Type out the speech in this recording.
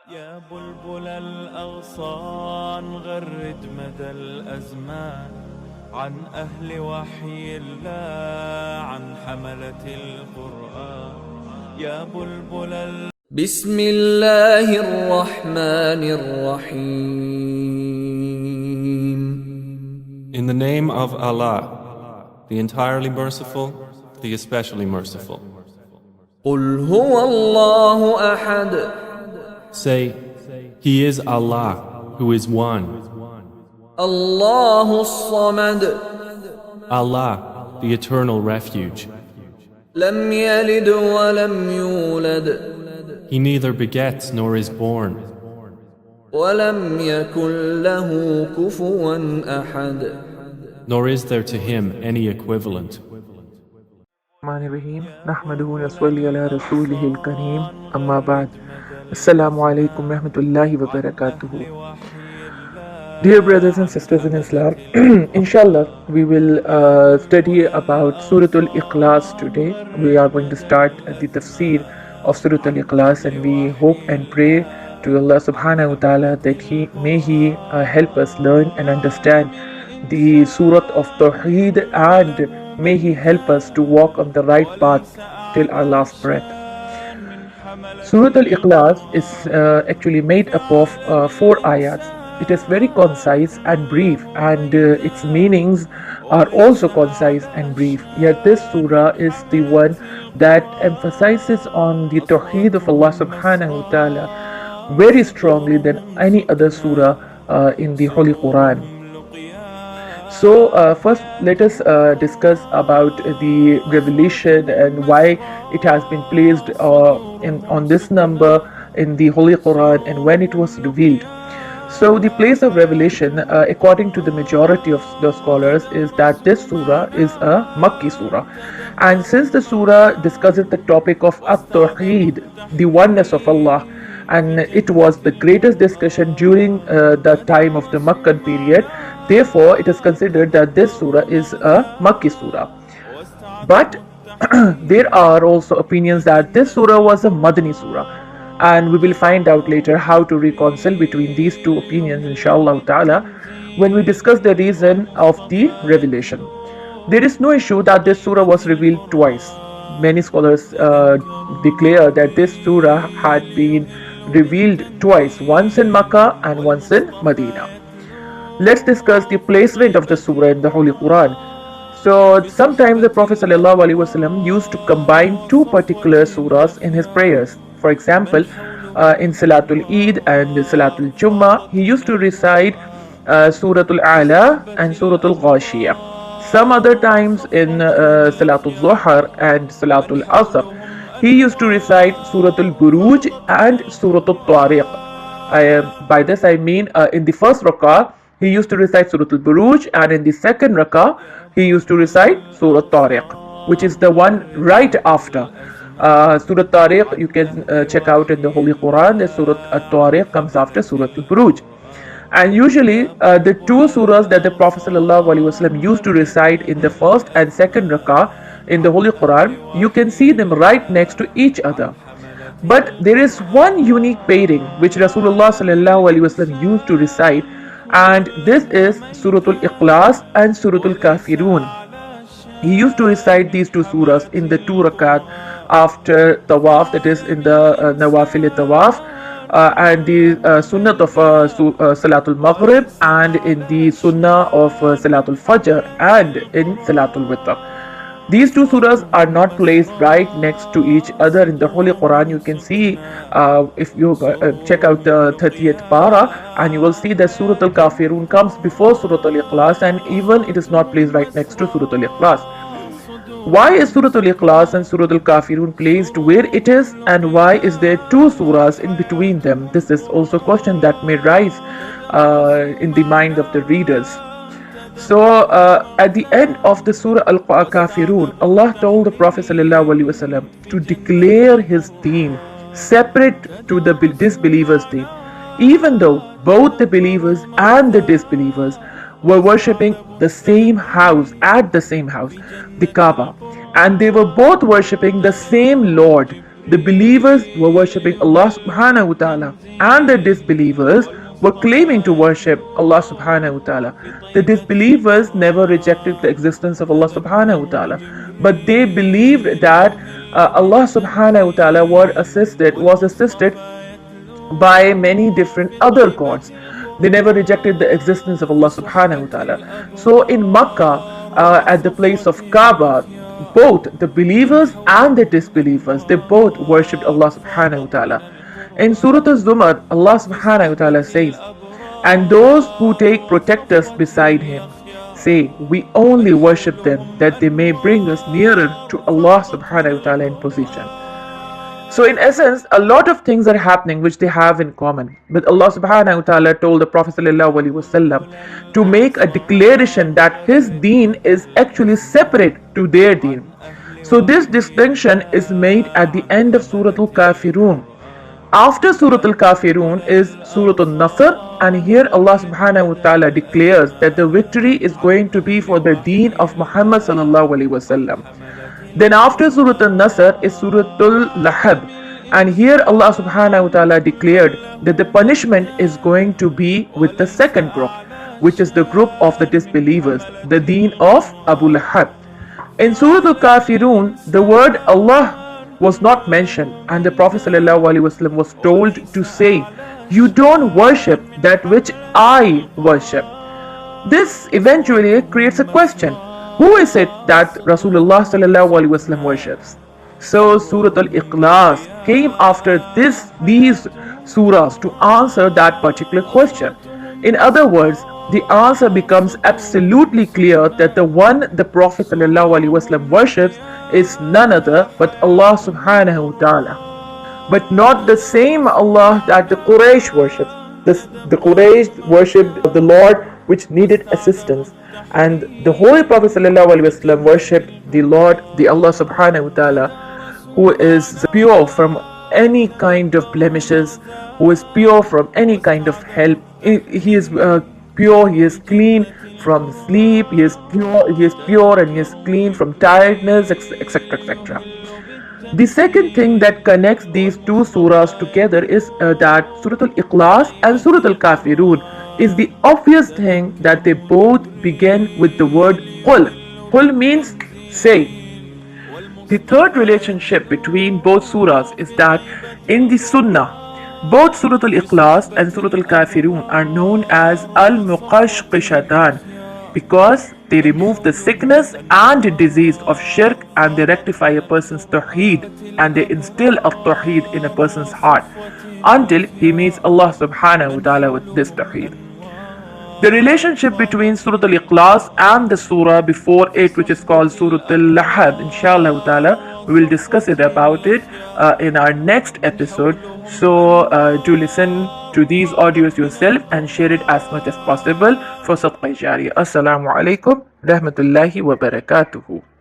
يا بلبل الأغصان غرد مدى الأزمان عن أهل وحي الله عن حملة القرآن يا بلبل بسم الله الرحمن الرحيم. In the name of Allah, the entirely merciful, the especially merciful. قل هو الله أحد. Say, He is Allah, who is one. الله الصمد. Allah, the eternal refuge. لم يلد ولم يولد. He neither begets nor is born. ولم يكن له كفوا أحد. Nor is there to him any equivalent. الرحمن الرحيم نحمده ونصلي على رسوله الكريم أما بعد Assalamu alaikum rahmatullahi wa barakatuhu. Dear brothers and sisters in Islam, inshallah we will study about Surah Al-IKHLAS today. We are going to start the tafseer of Surah Al-IKHLAS, and we hope and pray to Allah subhanahu wa ta'ala that He help us learn and understand the Surah of Tawheed, and may He help us to walk on the right path till our last breath. Surah Al-IKHLAS is actually made up of 4 ayats. It is very concise and brief, and its meanings are also concise and brief. Yet this surah is the one that emphasizes on the Tawheed of Allah subhanahu wa ta'ala very strongly than any other surah in the Holy Quran. So first let us discuss about the revelation and why it has been placed on this number in the Holy Quran and when it was revealed. So the place of revelation, according to the majority of the scholars, is that this surah is a Makki surah. And since the surah discusses the topic of At-Tawheed, the oneness of Allah, and it was the greatest discussion during the time of the Makkan period, therefore it is considered that this surah is a Makki surah. But there are also opinions that this surah was a Madani surah, and we will find out later how to reconcile between these two opinions inshallah ta'ala when we discuss the reason of the revelation. There is no issue that this surah was revealed twice. Many scholars declare that this surah had been revealed twice, once in Makkah and once in Medina. Let's discuss the placement of the surah in the Holy Quran. So sometimes the Prophet ﷺ used to combine 2 particular surahs in his prayers. For example, in Salatul Eid and Salatul Jummah, he used to recite Surah Al-A'la and Surah Al-Ghashiyah. Some other times in Salatul Zuhr and Salatul Asr, he used to recite Surah Al-Buruj and Surah Al-Tariq. By this I mean in the first rak'ah, he used to recite Surah Al-Buruj, and in the second rak'ah, he used to recite Surah Al-Tariq, which is the one right after. Surah Al-Tariq you can check out in the Holy Quran. The Surah Al-Tariq comes after Surah Al-Buruj. And usually the 2 surahs that the Prophet ﷺ used to recite in the first and second rak'ah in the Holy Quran, you can see them right next to each other. But there is one unique pairing which Rasulullah ﷺ used to recite, and this is Surah Al-IKHLAS and Surah Al-Kafirun. He used to recite these 2 surahs in the 2 rakat after tawaf, that is in the Nawafil tawaf, and the sunnat of Salatul Maghrib, and in the sunnah of Salatul Fajr, and in Salatul Witr. These 2 surahs are not placed right next to each other in the Holy Quran. You can see if you check out the 30th para, and you will see that Surah Al-Kafirun comes before Surah Al-IKHLAS, and even it is not placed right next to Surah Al-IKHLAS. Why is Surah Al-IKHLAS and Surah Al-Kafirun placed where it is, and why is there 2 surahs in between them? This is also a question that may rise in the mind of the readers. So at the end of the Surah Al-Kafirun, Allah told the Prophet ﷺ to declare his deen separate to the disbelievers' deen, even though both the believers and the disbelievers were worshipping the same house, the Kaaba, and they were both worshipping the same Lord, the believers were worshipping Allah subhanahu wa ta'ala, and the disbelievers were claiming to worship Allah subhanahu wa ta'ala. The disbelievers never rejected the existence of Allah subhanahu wa ta'ala, but they believed that Allah subhanahu wa ta'ala was assisted by many different other gods. They never rejected the existence of Allah subhanahu wa ta'ala. So in Makkah, at the place of Kaaba, both the believers and the disbelievers, they both worshipped Allah subhanahu wa ta'ala. In Surah Al-Zumar, Allah subhanahu wa ta'ala says, "And those who take protectors beside him say, we only worship them that they may bring us nearer to Allah subhanahu wa ta'ala in position." So in essence, a lot of things are happening which they have in common. But Allah subhanahu wa ta'ala told the Prophet sallallahu alaihi wasallam to make a declaration that his deen is actually separate to their deen. So this distinction is made at the end of Surah Al-Kafirun. After Surah Al-Kafirun is Surah Al-Nasr, and here Allah subhanahu wa ta'ala declares that the victory is going to be for the deen of Muhammad sallallahu alaihi wasallam. Then after Surah Al-Nasr is Surah Al-Lahab, and here Allah subhanahu wa ta'ala declared that the punishment is going to be with the second group, which is the group of the disbelievers, the deen of Abu Lahab. In Surah Al-Kafirun, the word Allah was not mentioned, and the Prophet ﷺ was told to say, "You don't worship that which I worship." This eventually creates a question. Who is it that Rasulullah ﷺ worships? So Surah Al-IKHLAS came after these surahs to answer that particular question. In other words, the answer becomes absolutely clear that the one the Prophet ﷺ worships is none other but Allah subhanahu wa ta'ala. But not the same Allah that the Quraysh worshipped. The Quraysh worshipped the Lord which needed assistance, and the Holy Prophet ﷺ worshipped the Lord, the Allah subhanahu wa ta'ala, who is pure from any kind of blemishes, who is pure from any kind of help. He is pure, he is clean from sleep, he is pure and he is clean from tiredness, etc. etc. The second thing that connects these two surahs together is that Surah Al-IKHLAS and Surah Al-Kafirun is the obvious thing that they both begin with the word Qul. Qul means say. The third relationship between both surahs is that in the Sunnah, both Surah Al-IKHLAS and Surah Al-Kafirun are known as Al-Muqashqishatan because they remove the sickness and disease of shirk, and they rectify a person's tawheed, and they instill a tawheed in a person's heart until he meets Allah subhanahu wa ta'ala with this tawheed. The relationship between Surah Al-IKHLAS and the surah before it, which is called Surah Al-Lahab, inshallah ta'ala, we will discuss about it in our next episode. So do listen to these audios yourself and share it as much as possible for Sadqa Jariyah. Assalamu alaikum rahmatullahi wa barakatuhu.